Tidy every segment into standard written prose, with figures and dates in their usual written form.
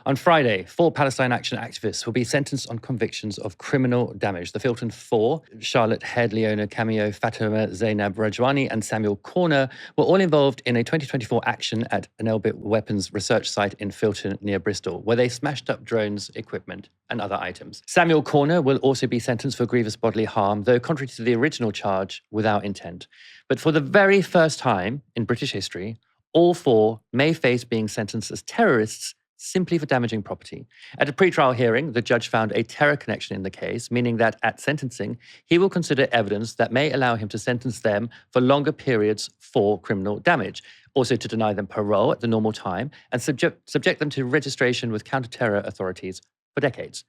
On Friday, 4 Palestine Action activists will be sentenced on convictions of criminal damage. The Filton Four, Charlotte Head, Leona Cameo, Fatima Zainab Rajwani and Samuel Corner, were all involved in a 2024 action at an Elbit weapons research site in Filton near Bristol, where they smashed up drones, equipment and other items. Samuel Corner will also be sentenced for grievous bodily harm, though contrary to the original charge, without intent. But for the very first time in British history, all 4 may face being sentenced as terrorists simply for damaging property. At a pre-trial hearing, the judge found a terror connection in the case, meaning that at sentencing, he will consider evidence that may allow him to sentence them for longer periods for criminal damage, also to deny them parole at the normal time and subject them to registration with counter-terror authorities for decades.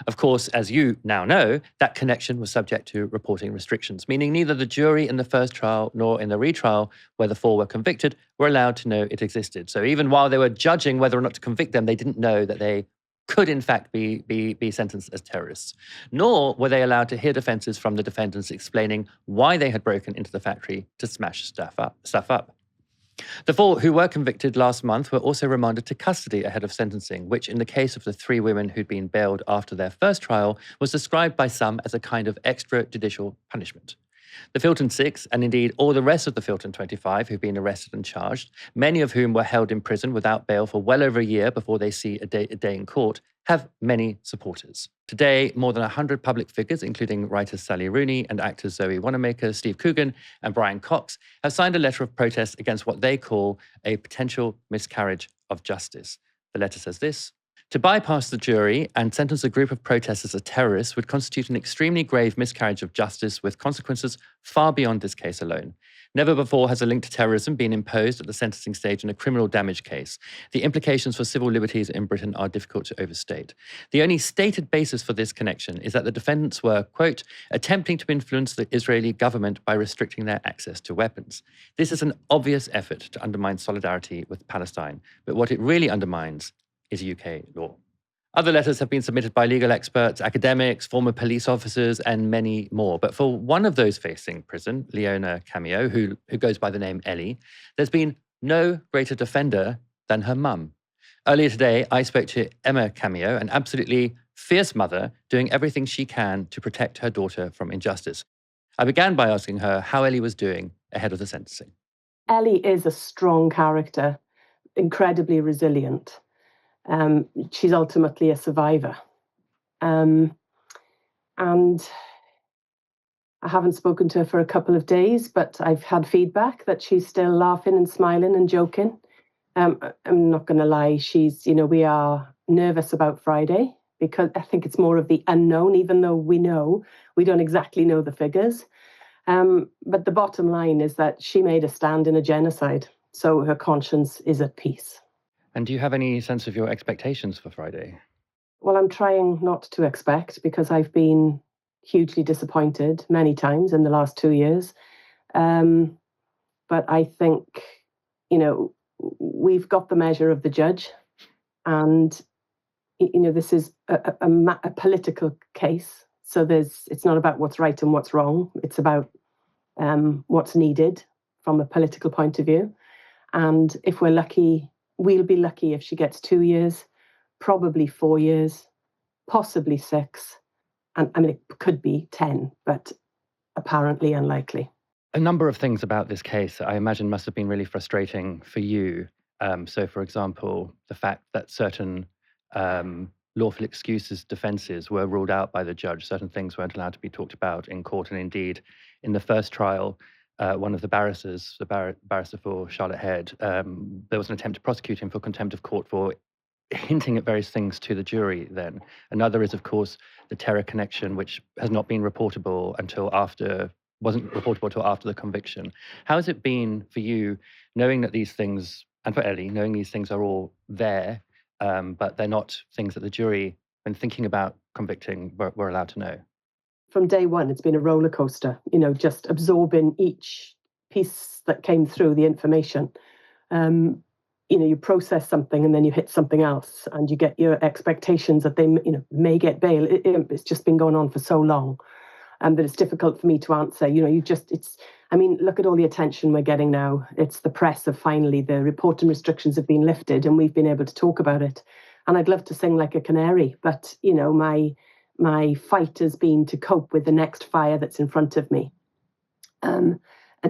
Of course, as you now know, that connection was subject to reporting restrictions, meaning neither the jury in the first trial nor in the retrial, where the 4 were convicted, were allowed to know it existed. So even while they were judging whether or not to convict them, they didn't know that they could in fact be sentenced as terrorists. Nor were they allowed to hear defenses from the defendants explaining why they had broken into the factory to smash stuff up. The 4 who were convicted last month were also remanded to custody ahead of sentencing, which in the case of the 3 women who'd been bailed after their first trial was described by some as a kind of extrajudicial punishment. The Filton 6, and indeed all the rest of the Filton 25 who've been arrested and charged, many of whom were held in prison without bail for well over a year before they see a day in court, have many supporters. Today, more than 100 public figures, including writer Sally Rooney and actors Zoe Wanamaker, Steve Coogan and Brian Cox, have signed a letter of protest against what they call a potential miscarriage of justice. The letter says this: to bypass the jury and sentence a group of protesters as terrorists would constitute an extremely grave miscarriage of justice with consequences far beyond this case alone. Never before has a link to terrorism been imposed at the sentencing stage in a criminal damage case. The implications for civil liberties in Britain are difficult to overstate. The only stated basis for this connection is that the defendants were, quote, attempting to influence the Israeli government by restricting their access to weapons. This is an obvious effort to undermine solidarity with Palestine, but what it really undermines is UK law. Other letters have been submitted by legal experts, academics, former police officers, and many more. But for one of those facing prison, Leona Cameo, who goes by the name Ellie, there's been no greater defender than her mum. Earlier today, I spoke to Emma Cameo, an absolutely fierce mother, doing everything she can to protect her daughter from injustice. I began by asking her how Ellie was doing ahead of the sentencing. Ellie is a strong character, incredibly resilient. She's ultimately a survivor. And I haven't spoken to her for a couple of days, but I've had feedback that she's still laughing and smiling and joking. I'm not going to lie, we are nervous about Friday because I think it's more of the unknown, even though we don't exactly know the figures. But the bottom line is that she made a stand in a genocide, so her conscience is at peace. And do you have any sense of your expectations for Friday? Well, I'm trying not to expect because I've been hugely disappointed many times in the last 2 years. But I think, we've got the measure of the judge. And, this is a political case. So it's not about what's right and what's wrong. It's about what's needed from a political point of view. And if we're lucky, we'll be lucky if she gets 2 years, probably 4 years, possibly 6. And it could be 10, but apparently unlikely. A number of things about this case I imagine must have been really frustrating for you. So, for example, the fact that certain lawful excuses defences were ruled out by the judge. Certain things weren't allowed to be talked about in court. And indeed, in the first trial, one of the barristers, the barrister for Charlotte Head, there was an attempt to prosecute him for contempt of court for hinting at various things to the jury then. Another is, of course, the terror connection, which has not been wasn't reportable until after the conviction. How has it been for you, knowing that these things, and for Ellie, knowing these things are all there, but they're not things that the jury, when thinking about convicting, were allowed to know? From day one, it's been a roller coaster, just absorbing each piece that came through, the information. You process something and then you hit something else and you get your expectations that they, may get bail. It's just been going on for so long that it's difficult for me to answer. Look at all the attention we're getting now. It's the press of finally the reporting restrictions have been lifted and we've been able to talk about it. And I'd love to sing like a canary, but, my fight has been to cope with the next fire that's in front of me. And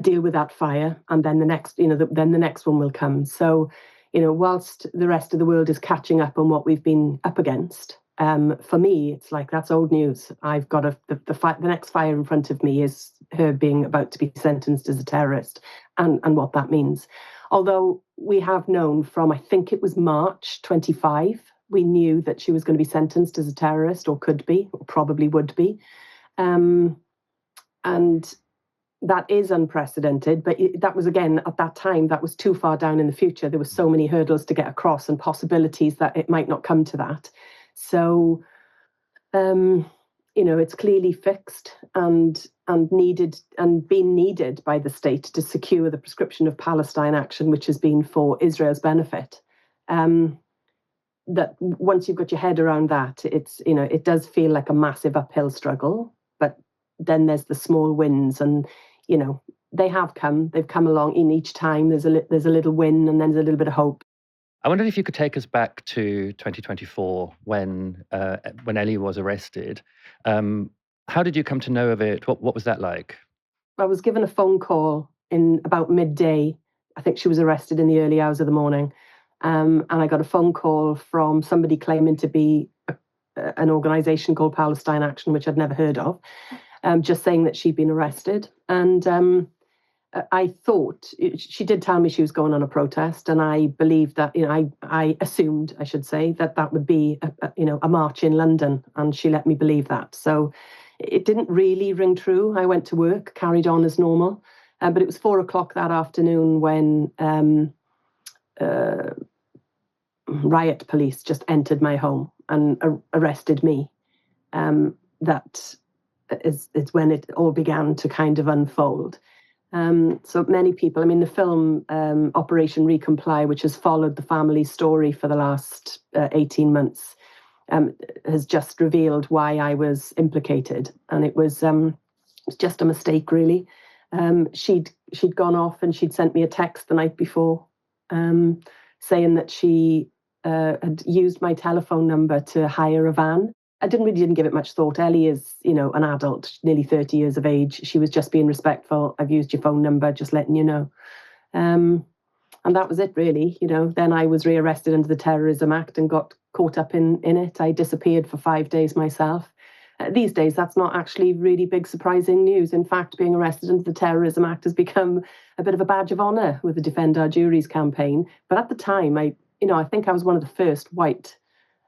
deal with that fire, and then the next, then the next one will come. So, whilst the rest of the world is catching up on what we've been up against, for me, it's like that's old news. I've got the next fire in front of me is her being about to be sentenced as a terrorist, and what that means. Although we have known from, I think it was March 25, we knew that she was going to be sentenced as a terrorist, or could be, or probably would be, and that is unprecedented, but that was, again, at that time, that was too far down in the future. There were so many hurdles to get across and possibilities that it might not come to that. So, it's clearly fixed and needed, and been needed by the state to secure the prescription of Palestine action, which has been for Israel's benefit. That once you've got your head around that, it's, it does feel like a massive uphill struggle, but then there's the small wins, and they've come along. In each time there's a little win, and then there's a little bit of hope. I wondered if you could take us back to 2024 when Ellie was arrested. How did you come to know of it? What was that like? I was given a phone call in about midday. I think she was arrested in the early hours of the morning, and I got a phone call from somebody claiming to be an organisation called Palestine Action, which I'd never heard of. Just saying that she'd been arrested. And I thought, she did tell me she was going on a protest, and I believed that, I assumed, I should say, that would be, a march in London, and she let me believe that. So it didn't really ring true. I went to work, carried on as normal, but it was 4:00 that afternoon when riot police just entered my home and arrested me. That is when it all began to kind of unfold. So many people, the film Operation Recomply, which has followed the family's story for the last 18 months, has just revealed why I was implicated. And it was just a mistake, really. She'd gone off and she'd sent me a text the night before saying that she had used my telephone number to hire a van. I didn't give it much thought. Ellie is, an adult, nearly 30 years of age. She was just being respectful. I've used your phone number, just letting you know. And that was it, really. Then I was rearrested under the Terrorism Act and got caught up in it. I disappeared for 5 days myself. These days, that's not actually really big, surprising news. In fact, being arrested under the Terrorism Act has become a bit of a badge of honour with the Defend Our Juries campaign. But at the time, I think I was one of the first white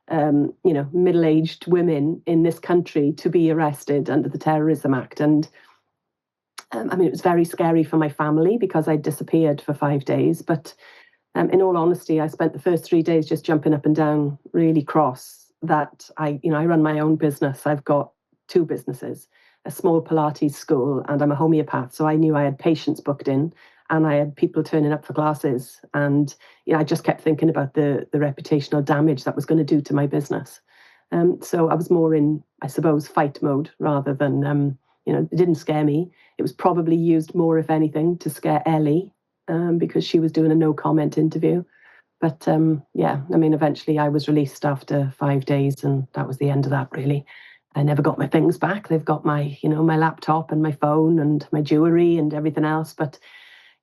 middle-aged women in this country to be arrested under the Terrorism Act. And it was very scary for my family because I disappeared for 5 days. But in all honesty, I spent the first 3 days just jumping up and down, really cross that I run my own business. I've got 2 businesses, a small Pilates school, and I'm a homeopath. So I knew I had patients booked in, and I had people turning up for classes. And I just kept thinking about the reputational damage that was going to do to my business. So I was more in, I suppose, fight mode rather than, it didn't scare me. It was probably used more, if anything, to scare Ellie because she was doing a no comment interview. But eventually I was released after 5 days, and that was the end of that, really. I never got my things back. They've got my, my laptop and my phone and my jewelry and everything else. But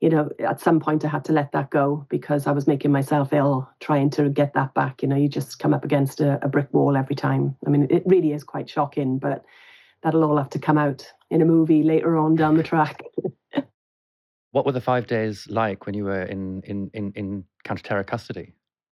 at some point I had to let that go because I was making myself ill trying to get that back. You just come up against a brick wall every time. It really is quite shocking, but that'll all have to come out in a movie later on down the track. What were the 5 days like when you were in counter-terror custody?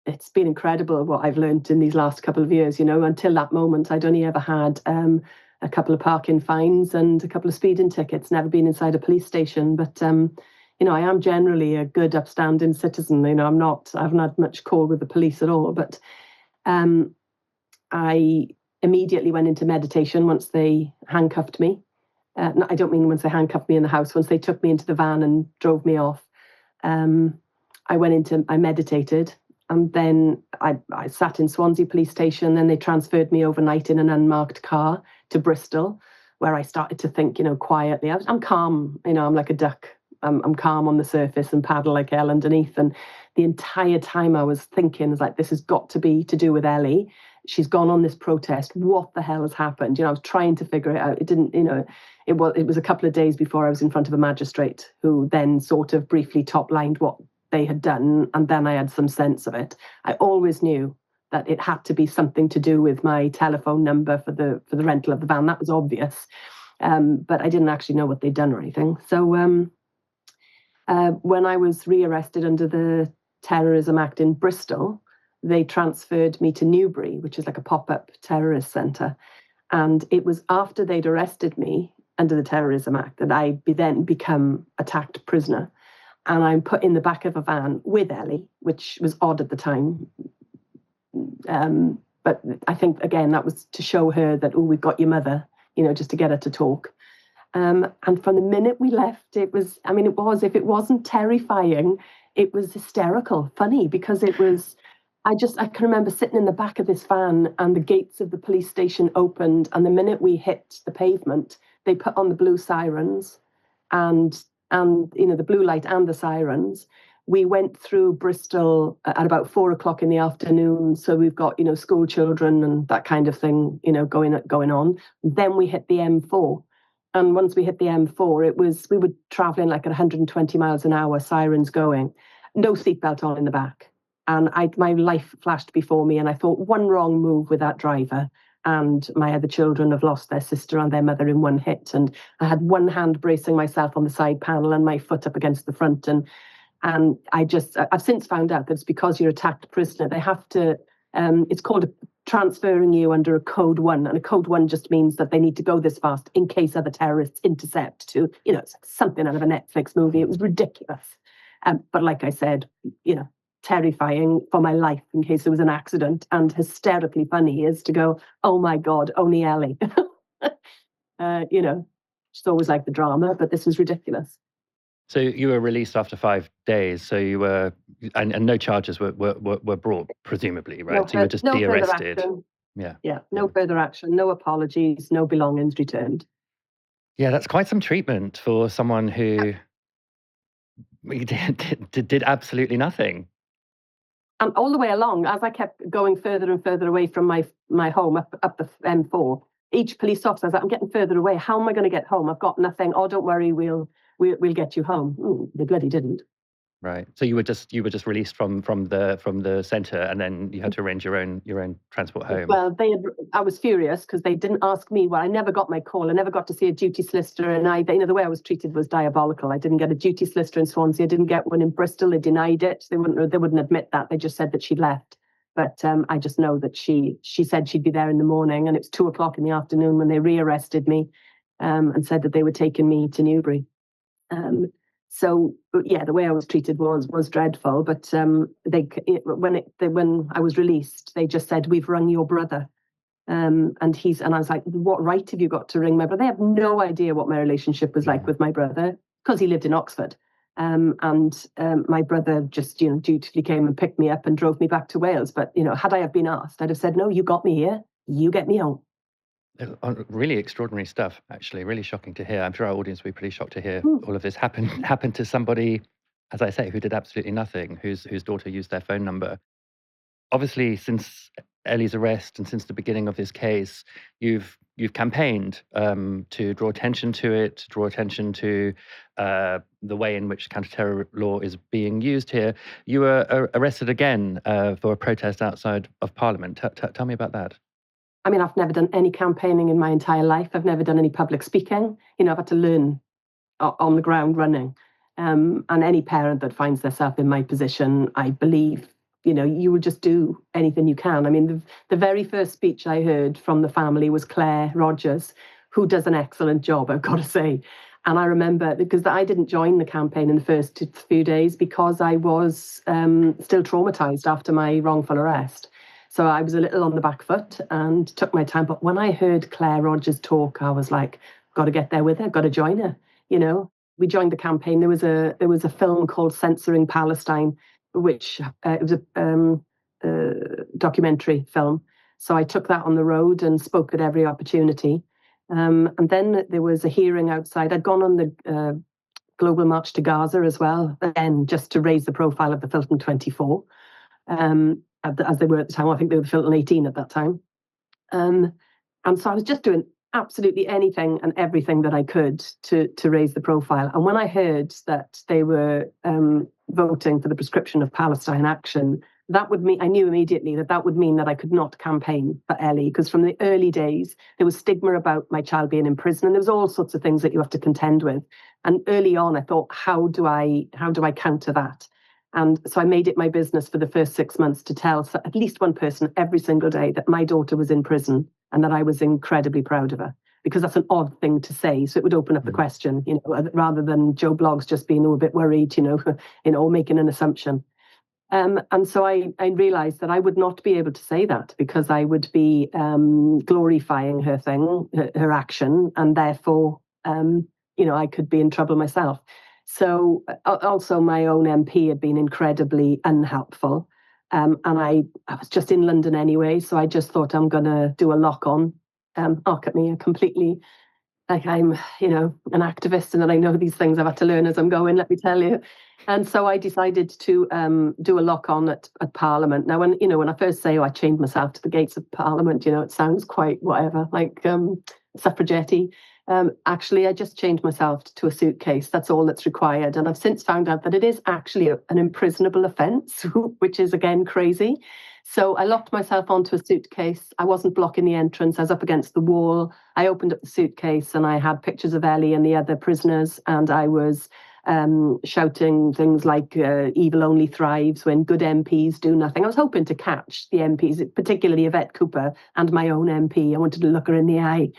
It's been incredible what I've learned in these last couple of years. Until that moment, I'd only ever had a couple of parking fines and a couple of speeding tickets, never been inside a police station. But I am generally a good, upstanding citizen. I haven't had much call with the police at all. But I immediately went into meditation once they handcuffed me. No, I don't mean once they handcuffed me in the house. Once they took me into the van and drove me off, I meditated. And then I sat in Swansea police station. Then they transferred me overnight in an unmarked car to Bristol, where I started to think, quietly. I'm calm. I'm like a duck. I'm calm on the surface and paddle like hell underneath. And the entire time I was thinking, it's like, this has got to be to do with Ellie. She's gone on this protest. What the hell has happened? I was trying to figure it out. It didn't, it was a couple of days before I was in front of a magistrate who then sort of briefly top-lined what they had done, and then I had some sense of it. I always knew that it had to be something to do with my telephone number for the rental of the van. That was obvious, but I didn't actually know what they'd done or anything. So when I was rearrested under the Terrorism Act in Bristol, they transferred me to Newbury, which is like a pop-up terrorist centre. And it was after they'd arrested me under the Terrorism Act that I then become attacked prisoner. And I'm put in the back of a van with Ellie, which was odd at the time. But I think, again, that was to show her that, we've got your mother, just to get her to talk. And from the minute we left, it was, if it wasn't terrifying, it was hysterical, funny, because it was, I can remember sitting in the back of this van and the gates of the police station opened. And the minute we hit the pavement, they put on the blue sirens and the blue light and the sirens. We went through Bristol at about 4:00 in the afternoon. So we've got, school children and that kind of thing, going on. Then we hit the M4. And once we hit the M4, we were traveling like at 120 miles an hour, sirens going, no seatbelt on in the back. And my life flashed before me, and I thought, one wrong move with that driver, and my other children have lost their sister and their mother in one hit. And I had one hand bracing myself on the side panel and my foot up against the front. And I've since found out that it's because you're attacked prisoner. They have to, it's called transferring you under a Code 1. And a Code 1 just means that they need to go this fast in case other terrorists intercept to, it's like something out of a Netflix movie. It was ridiculous. But like I said, terrifying for my life in case there was an accident, and hysterically funny is to go, oh my God, only Ellie. She's always like the drama, but this was ridiculous. So you were released after 5 days. So you were, and no charges were brought, presumably, right? So you were just de-arrested. No further action, no apologies, no belongings returned. Yeah, that's quite some treatment for someone who did absolutely nothing. And all the way along, as I kept going further and further away from my home up the M4, each police officer was like, I'm getting further away. How am I going to get home? I've got nothing. Oh, don't worry, we'll get you home. They bloody didn't. Right. So you were just released from the centre, and then you had to arrange your own transport home. Well, I was furious because they didn't ask me. Well, I never got my call. I never got to see a duty solicitor, and the way I was treated was diabolical. I didn't get a duty solicitor in Swansea. I didn't get one in Bristol. They denied it. They wouldn't admit that. They just said that she'd left. But I just know that she said she'd be there in the morning, and it was 2:00 in the afternoon when they rearrested me, and said that they were taking me to Newbury. So yeah, the way I was treated was dreadful. But when I was released, they just said, "We've rung your brother," and I was like, "What right have you got to ring my brother?" They have no idea what my relationship was like with my brother, because he lived in Oxford, and my brother just dutifully came and picked me up and drove me back to Wales. But had I have been asked, I'd have said, "No, you got me here. You get me home." Really extraordinary stuff, actually. Really shocking to hear. I'm sure our audience will be pretty shocked to hear all of this happened to somebody, as I say, who did absolutely nothing, whose daughter used their phone number. Obviously, since Ellie's arrest and since the beginning of this case, you've campaigned to draw attention to it, to draw attention to the way in which counter-terror law is being used here. You were arrested again for a protest outside of Parliament. Tell me about that. I've never done any campaigning in my entire life. I've never done any public speaking. I've had to learn on the ground running. And any parent that finds themselves in my position, I believe, you would just do anything you can. The very first speech I heard from the family was Claire Rogers, who does an excellent job, I've got to say. And I remember, because I didn't join the campaign in the first few days because I was still traumatized after my wrongful arrest. So I was a little on the back foot and took my time. But when I heard Claire Rogers talk, I was like, got to get there with her, got to join her. We joined the campaign. There was a film called Censoring Palestine, which it was a documentary film. So I took that on the road and spoke at every opportunity. And then there was a hearing outside. I'd gone on the global march to Gaza as well, again, just to raise the profile of the Filton 24, as they were at the time. I think they were the Filton 18 at that time. And so I was just doing absolutely anything and everything that I could to raise the profile. And when I heard that they were voting for the prescription of Palestine action, that would mean, I knew immediately that would mean that I could not campaign for Ellie, because from the early days, there was stigma about my child being in prison, and there was all sorts of things that you have to contend with. And early on, I thought, how do I counter that? And so I made it my business for the first 6 months to tell at least one person every single day that my daughter was in prison and that I was incredibly proud of her, because that's an odd thing to say. So it would open up the question, rather than Joe Bloggs just being a bit worried, or making an assumption. And so I realized that I would not be able to say that, because I would be glorifying her thing, her action, and therefore, I could be in trouble myself. So also my own MP had been incredibly unhelpful. And I was just in London anyway, so I just thought, I'm going to do a lock-on. Look at me, completely like I'm, an activist, and that I know these things I've had to learn as I'm going, let me tell you. And so I decided to do a lock-on at Parliament. Now, when I first say, I chained myself to the gates of Parliament, it sounds quite whatever, like suffragette-y. Actually, I just chained myself to a suitcase. That's all that's required. And I've since found out that it is actually an imprisonable offence, which is, again, crazy. So I locked myself onto a suitcase. I wasn't blocking the entrance. I was up against the wall. I opened up the suitcase and I had pictures of Ellie and the other prisoners. And I was shouting things like evil only thrives when good MPs do nothing. I was hoping to catch the MPs, particularly Yvette Cooper and my own MP. I wanted to look her in the eye.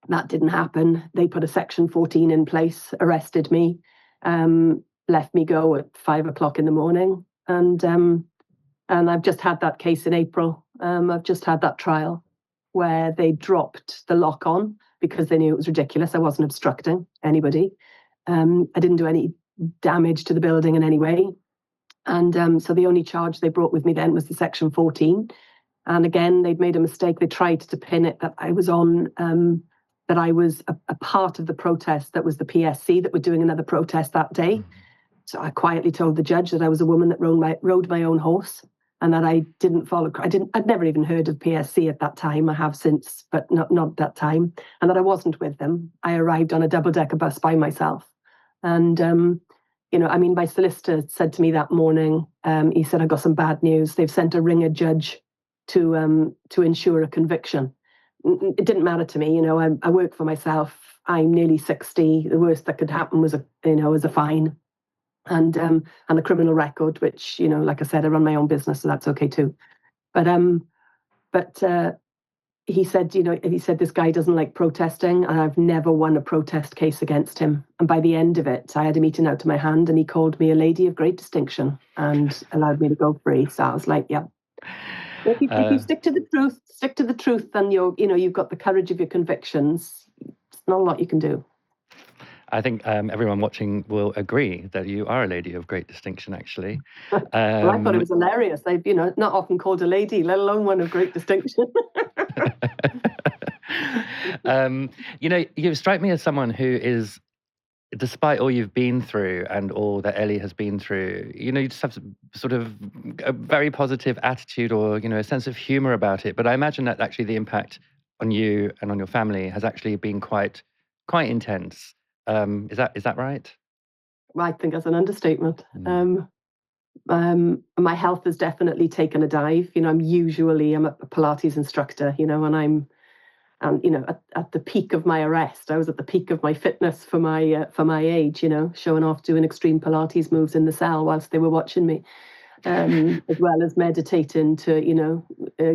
That didn't happen. They put a Section 14 in place, arrested me, left me go at 5 o'clock in the morning. And I've just had that case in April. I've just had that trial where they dropped the lock on because they knew it was ridiculous. I wasn't obstructing anybody. I didn't do any damage to the building in any way. And so the only charge they brought with me then was the Section 14. And again, they'd made a mistake. They tried to pin it that I was on, that I was a part of the protest that was the PSC that were doing another protest that day. So I quietly told the judge that I was a woman that rode my own horse, and that I didn't follow. I'd never even heard of PSC at that time. I have since, but not that time. And that I wasn't with them. I arrived on a double-decker bus by myself. And, my solicitor said to me that morning, he said, I got some bad news. They've sent a ringer judge to ensure a conviction. It didn't matter to me. I work for myself. I'm nearly 60. The worst that could happen was a fine. And a criminal record, which, like I said, I run my own business, so that's okay too. But he said, this guy doesn't like protesting, and I've never won a protest case against him. And by the end of it, I had him eaten out of my hand, and he called me a lady of great distinction and allowed me to go free. So I was like, yeah. If you stick to the truth, then you've got the courage of your convictions. There's not a lot you can do. I think everyone watching will agree that you are a lady of great distinction, actually. Well, I thought it was hilarious. I've, not often called a lady, let alone one of great distinction. You strike me as someone who is, despite all you've been through and all that Ellie has been through, you just have sort of a very positive attitude, or, a sense of humor about it. But I imagine that actually the impact on you and on your family has actually been quite intense. Is that right? Well, I think that's an understatement. My health has definitely taken a dive. I'm a Pilates instructor, and I'm, at the peak of my arrest. I was at the peak of my fitness for my age, showing off doing extreme Pilates moves in the cell whilst they were watching me, as well as meditating to,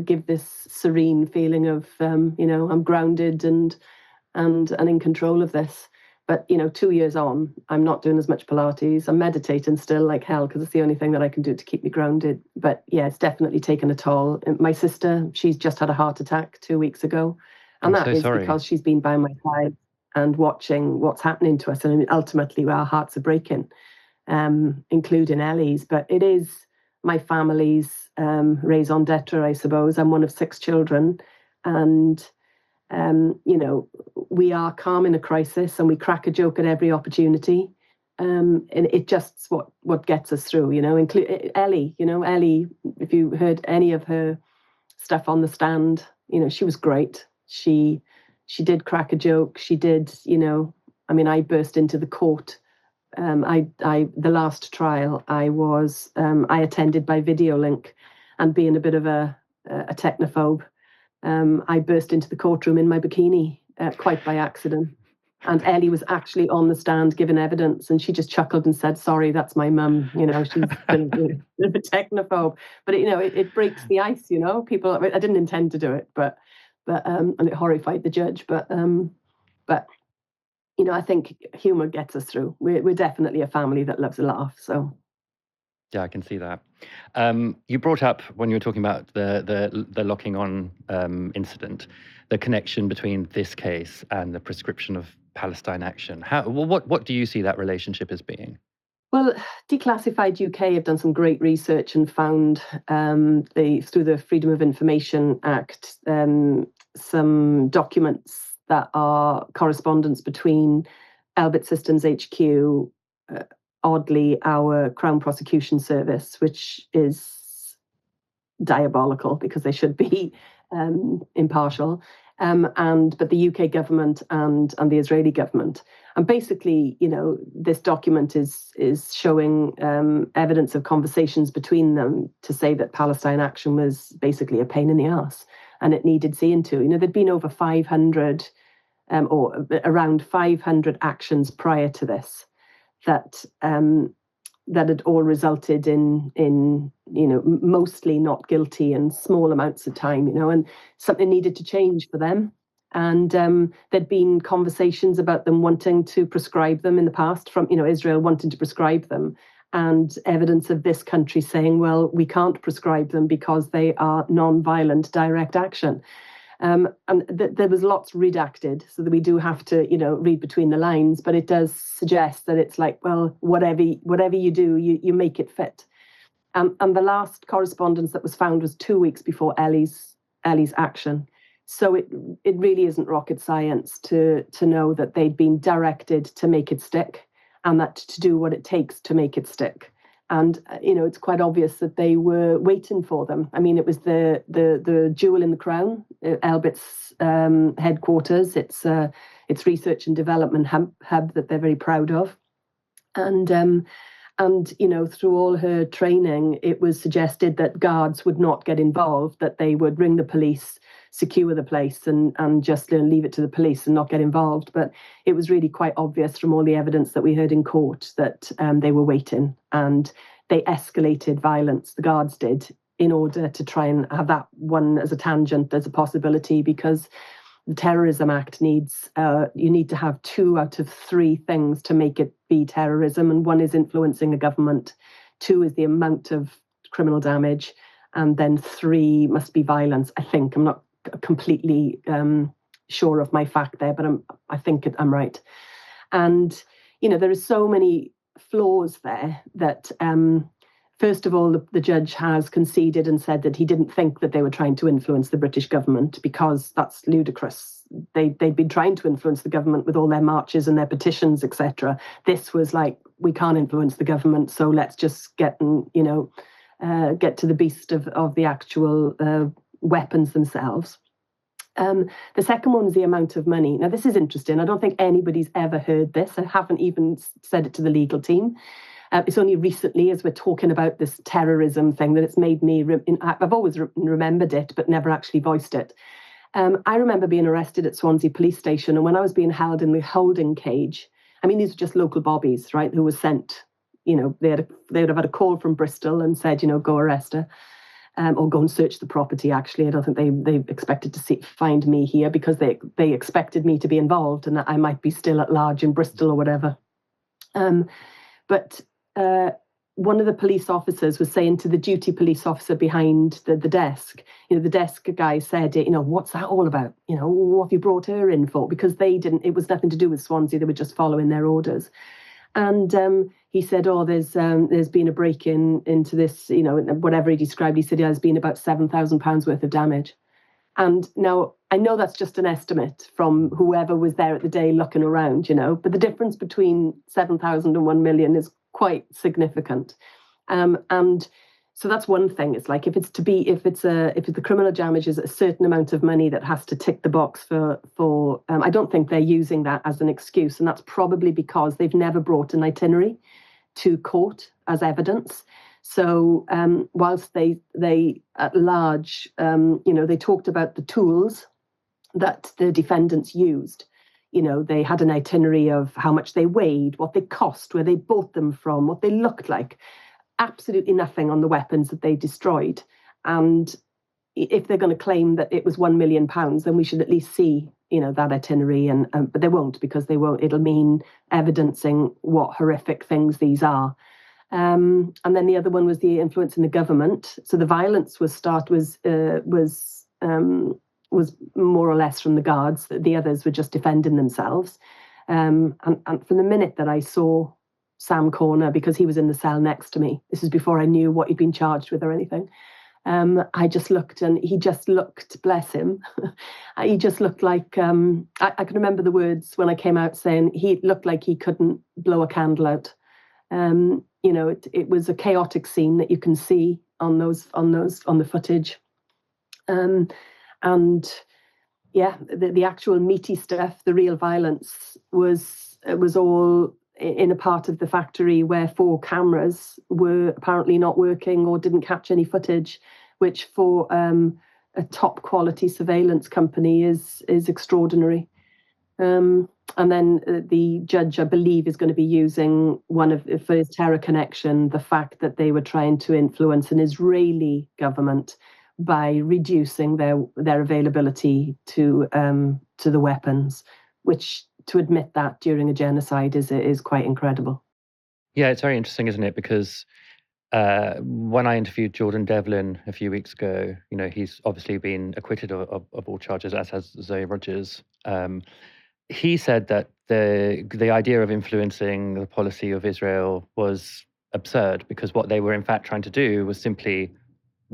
give this serene feeling of, I'm grounded and in control of this. But, 2 years on, I'm not doing as much Pilates. I'm meditating still like hell, because it's the only thing that I can do to keep me grounded. But yeah, it's definitely taken a toll. My sister, she's just had a heart attack 2 weeks ago. And that is because she's been by my side and watching what's happening to us. And ultimately, our hearts are breaking, including Ellie's. But it is my family's raison d'etre, I suppose. I'm one of 6 children. And We are calm in a crisis and we crack a joke at every opportunity. And it just's what gets us through, Ellie, Ellie, if you heard any of her stuff on the stand, she was great. She did crack a joke. She did, I burst into the court. The last trial I attended by video link, and being a bit of a technophobe, I burst into the courtroom in my bikini, quite by accident. And Ellie was actually on the stand giving evidence, and she just chuckled and said, "Sorry, that's my mum." She's been a technophobe, but it breaks the ice. People. I didn't intend to do it, but and it horrified the judge. But I think humour gets us through. We're definitely a family that loves a laugh. So. Yeah, I can see that. You brought up, when you were talking about the locking on incident, the connection between this case and the prescription of Palestine action. What do you see that relationship as being? Well, Declassified UK have done some great research and found through the Freedom of Information Act some documents that are correspondence between Elbit Systems HQ, oddly, our Crown Prosecution Service, which is diabolical because they should be impartial, but the UK government and the Israeli government. And basically, this document is showing evidence of conversations between them to say that Palestine action was basically a pain in the ass and it needed seeing to. There'd been over 500 or around 500 actions prior to this that had all resulted in mostly not guilty and small amounts of time, and something needed to change for them. And there'd been conversations about them wanting to prescribe them in the past, from Israel wanting to prescribe them, and evidence of this country saying, well, we can't prescribe them because they are non-violent direct action. And there was lots redacted, so that we do have to, read between the lines. But it does suggest that it's like, well, whatever you do, you make it fit. And the last correspondence that was found was 2 weeks before Ellie's action. So it really isn't rocket science to know that they'd been directed to make it stick, and that to do what it takes to make it stick. And it's quite obvious that they were waiting for them. I mean, it was the jewel in the crown, Elbit's headquarters. It's research and development hub that they're very proud of. And through all her training, it was suggested that guards would not get involved, that they would ring the police, secure the place, and just leave it to the police and not get involved. But it was really quite obvious from all the evidence that we heard in court that they were waiting, and they escalated violence, the guards did, in order to try and have that one as a tangent, as a possibility, because the Terrorism Act needs, you need to have 2 out of 3 things to make it be terrorism. And one is influencing a government, 2 is the amount of criminal damage, and then 3 must be violence. I think, I'm not completely sure of my fact there, but I think I'm right. And, there are so many flaws there that, first of all, the judge has conceded and said that he didn't think that they were trying to influence the British government, because that's ludicrous. They'd been trying to influence the government with all their marches and their petitions, etc. This was like, we can't influence the government, so let's just get to the beast of the actual weapons themselves. The second one is the amount of money. Now, this is interesting. I don't think anybody's ever heard this. I haven't even said it to the legal team. It's only recently, as we're talking about this terrorism thing, that it's made me, I've always remembered it, but never actually voiced it. I remember being arrested at Swansea police station, and when I was being held in the holding cage, I mean, these were just local bobbies, right, who were sent, they would have had a call from Bristol and said, go arrest her. Or go and search the property, actually. I don't think they expected to find me here, because they expected me to be involved and that I might be still at large in Bristol or whatever. But one of the police officers was saying to the duty police officer behind the desk, the desk guy said, what's that all about? What have you brought her in for? Because it was nothing to do with Swansea. They were just following their orders. And he said, there's been a break-in into this, whatever he described. He said there's been about £7,000 worth of damage. And now I know that's just an estimate from whoever was there at the day looking around, but the difference between 7,000 and 1 million is quite significant. And so that's one thing. It's like if the criminal damage is a certain amount of money that has to tick the box for I don't think they're using that as an excuse, and that's probably because they've never brought an itinerary to court as evidence. So whilst they at large, they talked about the tools that the defendants used. They had an itinerary of how much they weighed, what they cost, where they bought them from, what they looked like. Absolutely nothing on the weapons that they destroyed. And if they're going to claim that it was £1 million, then we should at least see, that itinerary. But they won't, because they won't. It'll mean evidencing what horrific things these are. And then the other one was the influence in the government. So the violence was more or less from the guards. The others were just defending themselves. And from the minute that I saw Sam Corner, because he was in the cell next to me, this is before I knew what he'd been charged with or anything, I just looked, and he just looked, bless him, he just looked like, I can remember the words when I came out saying he looked like he couldn't blow a candle out. It was a chaotic scene that you can see on the footage. And yeah, the actual meaty stuff, the real violence was all in a part of the factory where 4 cameras were apparently not working or didn't catch any footage, which for a top quality surveillance company is extraordinary. And then the judge, I believe, is going to be using for his terror connection, the fact that they were trying to influence an Israeli government by reducing their availability to the weapons, which, to admit that during a genocide is quite incredible. Yeah, it's very interesting, isn't it? Because when I interviewed Jordan Devlin a few weeks ago, he's obviously been acquitted of all charges, as has Zoe Rogers. He said that the idea of influencing the policy of Israel was absurd, because what they were in fact trying to do was simply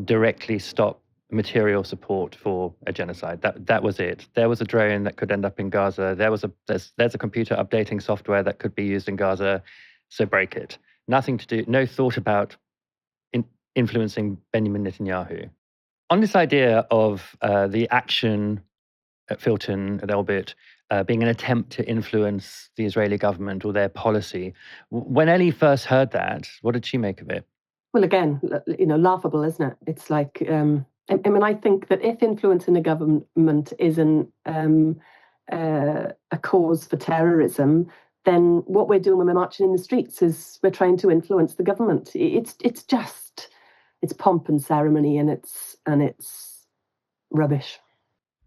directly stop material support for a genocide. That was it. There was a drone that could end up in Gaza. There's a computer updating software that could be used in Gaza, so break it. Nothing to do, no thought about influencing Benjamin Netanyahu. On this idea of the action at Filton, at Elbit, being an attempt to influence the Israeli government or their policy, when Ellie first heard that, what did she make of it? Well, again, laughable, isn't it? It's like, I think that if influence in the government isn't a cause for terrorism, then what we're doing when we're marching in the streets is we're trying to influence the government. It's pomp and ceremony, and it's rubbish.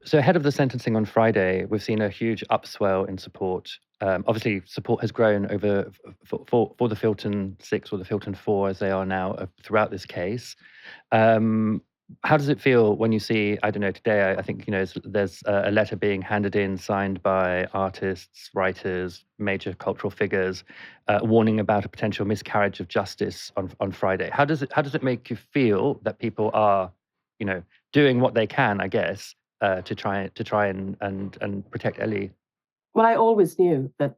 So ahead of the sentencing on Friday, we've seen a huge upswell in support. Obviously, support has grown over for the Filton 6 or the Filton 4, as they are now, throughout this case. How does it feel when you see, I don't know, today, I think, there's a letter being handed in, signed by artists, writers, major cultural figures, warning about a potential miscarriage of justice on Friday. How does it make you feel that people are, doing what they can, I guess, to try and protect Ellie? Well, I always knew that,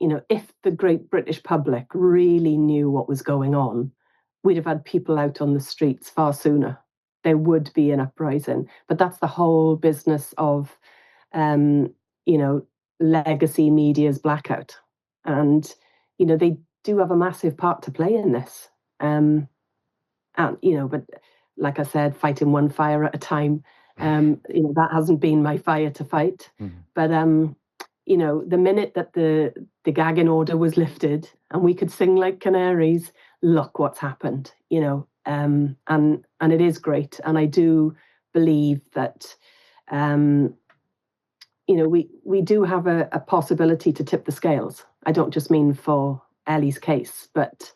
if the great British public really knew what was going on, we'd have had people out on the streets far sooner. There would be an uprising. But that's the whole business of, legacy media's blackout. And, they do have a massive part to play in this. But like I said, fighting one fire at a time. That hasn't been my fire to fight. Mm-hmm. But the minute that the gagging order was lifted and we could sing like canaries, look what's happened. And it is great. And I do believe that we do have a possibility to tip the scales. I don't just mean for Ellie's case, but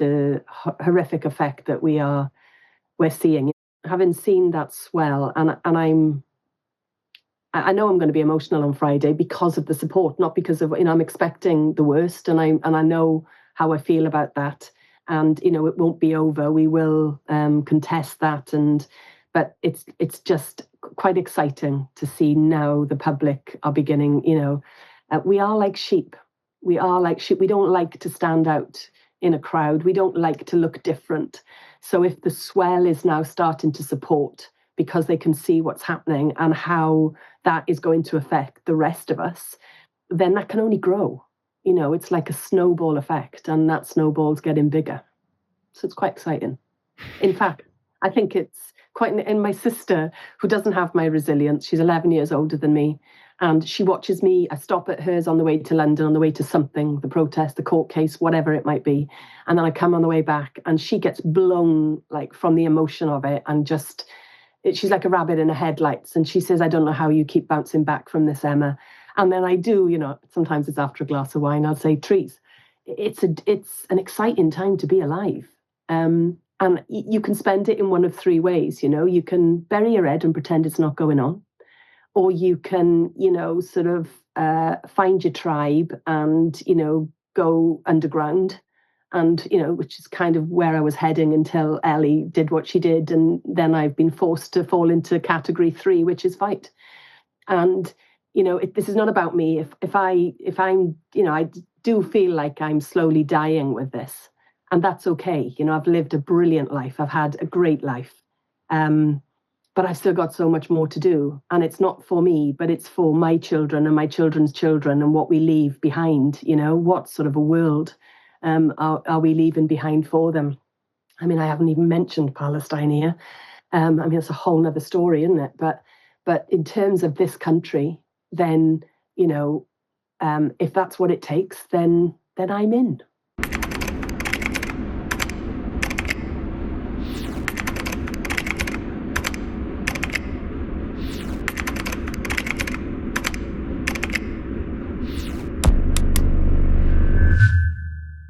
the horrific effect that we're seeing. Having seen that swell, and I know I'm going to be emotional on Friday because of the support, not because of, I'm expecting the worst, and I know how I feel about that, and it won't be over. We will contest that, but it's just quite exciting to see now the public are beginning, we are like sheep. We are like sheep. We don't like to stand out in a crowd. We don't like to look different. So if the swell is now starting to support because they can see what's happening and how that is going to affect the rest of us, then that can only grow. It's like a snowball effect, and that snowball's getting bigger. So it's quite exciting. In fact, I think it's quite, and my sister, who doesn't have my resilience, she's 11 years older than me, and she watches me. I stop at hers on the way to London, on the way to something, the protest, the court case, whatever it might be. And then I come on the way back, and she gets blown like from the emotion of it, and she's like a rabbit in the headlights. And she says, I don't know how you keep bouncing back from this, Emma. And then I do, sometimes it's after a glass of wine, I'll say, Trees, it's an exciting time to be alive. And you can spend it in one of three ways. You can bury your head and pretend it's not going on, or you can, find your tribe and, go underground, and, which is kind of where I was heading until Ellie did what she did. And then I've been forced to fall into category 3, which is fight. And, this is not about me. If I'm, I do feel like I'm slowly dying with this. And that's okay. I've lived a brilliant life. I've had a great life. But I've still got so much more to do. And it's not for me, but it's for my children and my children's children and what we leave behind. What sort of a world are we leaving behind for them? I mean, I haven't even mentioned Palestine here. It's a whole nother story, isn't it? But in terms of this country, then, if that's what it takes, then I'm in.